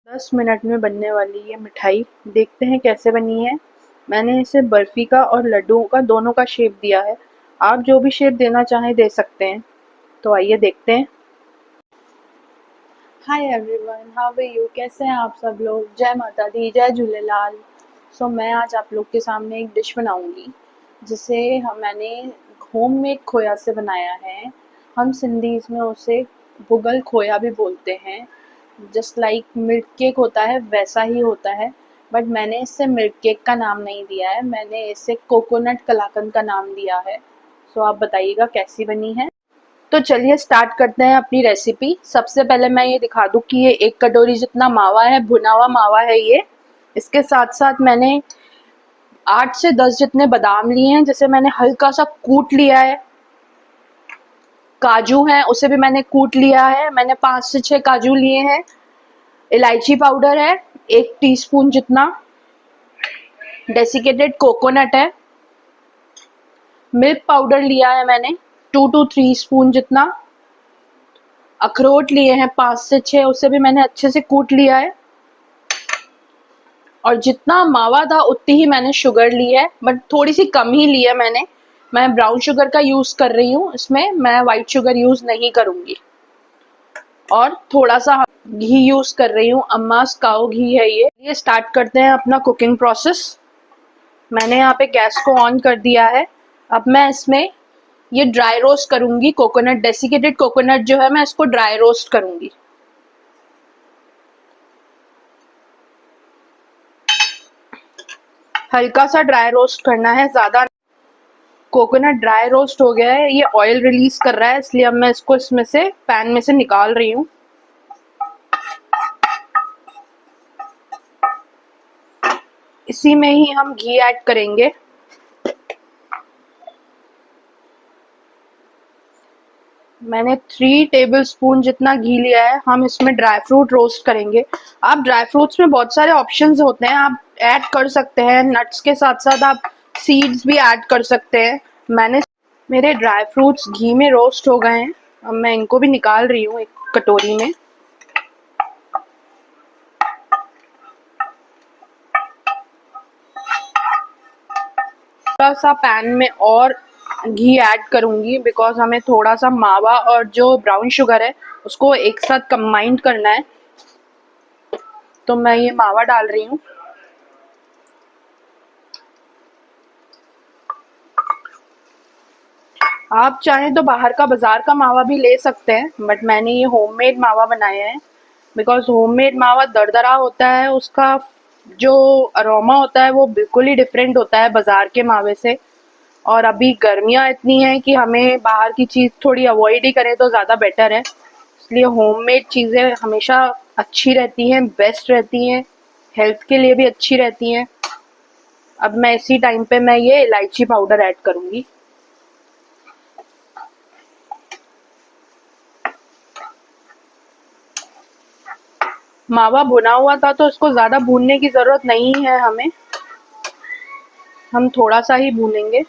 10 minute में बनने वाली ये मिठाई देखते हैं कैसे बनी है। मैंने इसे बर्फ़ी का और लड्डुओं का दोनों का शेप दिया है। आप जो भी शेप देना चाहें दे सकते हैं। तो आइए देखते हैं। Hi everyone, how are you? कैसे हैं आप सब लोग? जय माता दी, जय झूलेलाल। मैं आज आप लोग के सामने एक डिश बनाऊंगी जिसे मैंने होममेड खोया से बनाया है। हम सिंधी इसमें उसे भुगल खोया भी बोलते हैं। जस्ट लाइक मिल्क केक होता है वैसा ही होता है, बट मैंने इसे मिल्क केक का नाम नहीं दिया है, मैंने इसे कोकोनट कलाकंद का नाम दिया है। आप बताइएगा कैसी बनी है। तो चलिए स्टार्ट करते हैं अपनी रेसिपी। सबसे पहले मैं ये दिखा दूं कि ये 1 कटोरी जितना मावा है, भुना हुआ मावा है ये। इसके साथ साथ मैंने 8 से 10 जितने बादाम लिए हैं, जिसे मैंने हल्का सा कूट लिया है। काजू हैं, उसे भी मैंने कूट लिया है, मैंने 5 से 6 काजू लिए हैं। इलायची पाउडर है 1 टीस्पून जितना। डेसिकेटेड कोकोनट है। मिल्क पाउडर लिया है मैंने 2 to 3 स्पून जितना। अखरोट लिए हैं 5 से 6, उसे भी मैंने अच्छे से कूट लिया है। और जितना मावा था उतनी ही मैंने शुगर ली है, बट थोड़ी सी कम ही ली है मैंने। मैं ब्राउन शुगर का यूज़ कर रही हूँ, इसमें मैं वाइट शुगर यूज़ नहीं करूँगी। और थोड़ा सा घी यूज़ कर रही हूँ, अम्मास काऊ घी है ये। स्टार्ट करते हैं अपना कुकिंग प्रोसेस। मैंने यहाँ पे गैस को ऑन कर दिया है। अब मैं इसमें ये ड्राई रोस्ट करूँगी। कोकोनट, डेसिकेटेड कोकोनट जो है मैं इसको ड्राई रोस्ट करूँगी। हल्का सा ड्राई रोस्ट करना है, ज़्यादा। कोकोनट ड्राई रोस्ट हो गया है, ये ऑयल रिलीज कर रहा है, इसलिए अब मैं इसको इसमें से पैन में से निकाल रही हूँ। इसी में ही हम घी ऐड करेंगे। मैंने 3 टेबलस्पून जितना घी लिया है। हम इसमें ड्राई फ्रूट रोस्ट करेंगे। आप ड्राई फ्रूट्स में बहुत सारे ऑप्शंस होते हैं, आप ऐड कर सकते हैं। नट्स के साथ साथ आप सीड्स भी ऐड कर सकते हैं। मेरे ड्राई फ्रूट्स घी में रोस्ट हो गए हैं। अब मैं इनको भी निकाल रही हूँ एक कटोरी में। थोड़ा सा पैन में और घी ऐड करूँगी, बिकॉज हमें थोड़ा सा मावा और जो ब्राउन शुगर है उसको एक साथ कंबाइन करना है। तो मैं ये मावा डाल रही हूँ। आप चाहें तो बाहर का बाजार का मावा भी ले सकते हैं, बट मैंने ये होममेड मावा बनाया है। बिकॉज होममेड मावा दरदरा होता है, उसका जो अरोमा होता है वो बिल्कुल ही डिफरेंट होता है बाजार के मावे से। और अभी गर्मियाँ इतनी हैं कि हमें बाहर की चीज़ थोड़ी अवॉइड ही करें तो ज़्यादा बेटर है। इसलिए होममेड चीज़ें हमेशा अच्छी रहती हैं, बेस्ट रहती हैं, हेल्थ के लिए भी अच्छी रहती हैं। अब मैं इसी टाइम पे मैं ये इलायची पाउडर ऐड करूँगी। मावा भुना हुआ था तो इसको ज़्यादा भूनने की ज़रूरत नहीं है हमें, हम थोड़ा सा ही भूनेंगे।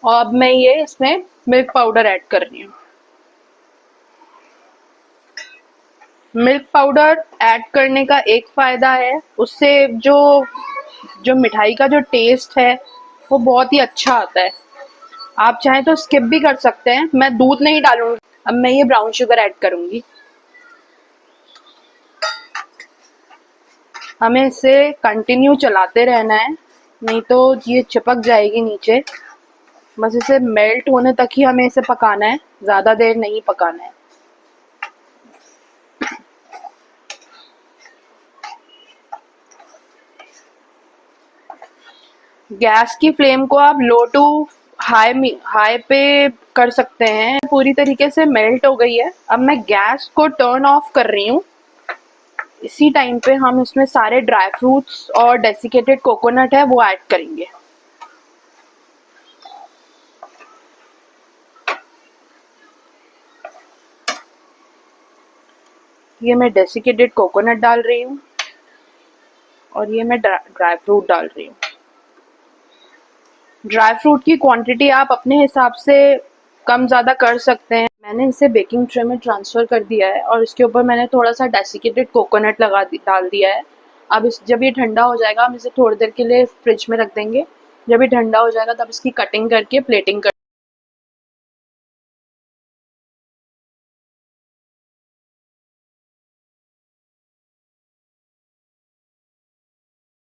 और अब मैं ये इसमें मिल्क पाउडर ऐड कर रही हूँ। मिल्क पाउडर ऐड करने का एक फ़ायदा है, उससे जो जो मिठाई का जो टेस्ट है वो बहुत ही अच्छा आता है। आप चाहें तो स्किप भी कर सकते हैं, मैं दूध नहीं डालूंगी। अब मैं ये ब्राउन शुगर ऐड करूंगी। हमें इसे कंटिन्यू चलाते रहना है, नहीं तो ये चिपक जाएगी नीचे। बस इसे मेल्ट होने तक ही हमें इसे पकाना है, ज़्यादा देर नहीं पकाना है। गैस की फ्लेम को आप लो टू हाई पे कर सकते हैं। पूरी तरीके से मेल्ट हो गई है। अब मैं गैस को टर्न ऑफ कर रही हूँ। इसी टाइम पे हम इसमें सारे ड्राई फ्रूट्स और डेसिकेटेड कोकोनट है वो ऐड करेंगे। ये मैं डेसिकेटेड कोकोनट डाल रही हूँ और ये मैं ड्राई फ्रूट डाल रही हूँ। ड्राई फ्रूट की क्वांटिटी आप अपने हिसाब से कम ज़्यादा कर सकते हैं। मैंने इसे बेकिंग ट्रे में ट्रांसफ़र कर दिया है और इसके ऊपर मैंने थोड़ा सा डेसिकेटेड कोकोनट डाल दिया है। अब जब ये ठंडा हो जाएगा हम इसे थोड़ी देर के लिए फ्रिज में रख देंगे। जब ये ठंडा हो जाएगा तब इसकी कटिंग करके प्लेटिंग कर